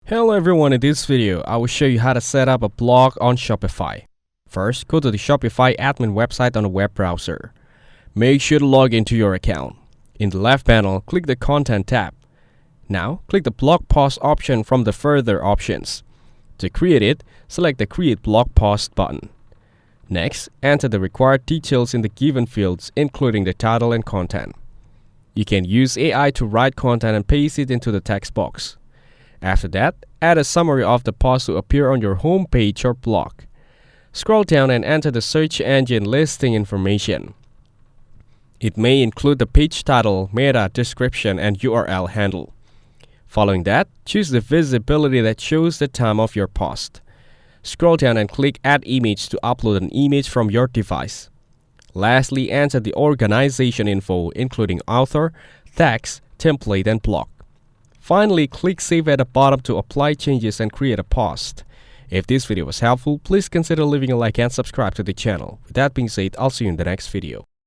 Hello everyone, in this video, I will show you how to set up a blog on Shopify. First, go to the Shopify admin website on the web browser. Make sure to log into your account. In the left panel, click the Content tab. Now, click the blog post option from the further options. To create it, select the Create Blog Post button. Next, enter the required details in the given fields, including the title and content. You can use AI to write content and paste it into the text box. After that, add a summary of the post to appear on your home page or blog. Scroll down and enter the search engine listing information. It may include the page title, meta description, and URL handle. Following that, choose the visibility that shows the time of your post. Scroll down and click Add Image to upload an image from your device. Lastly, enter the organization info, including author, text, template, and blog. Finally, click Save at the bottom to apply changes and create a post. If this video was helpful, please consider leaving a like and subscribe to the channel. With that being said, I'll see you in the next video.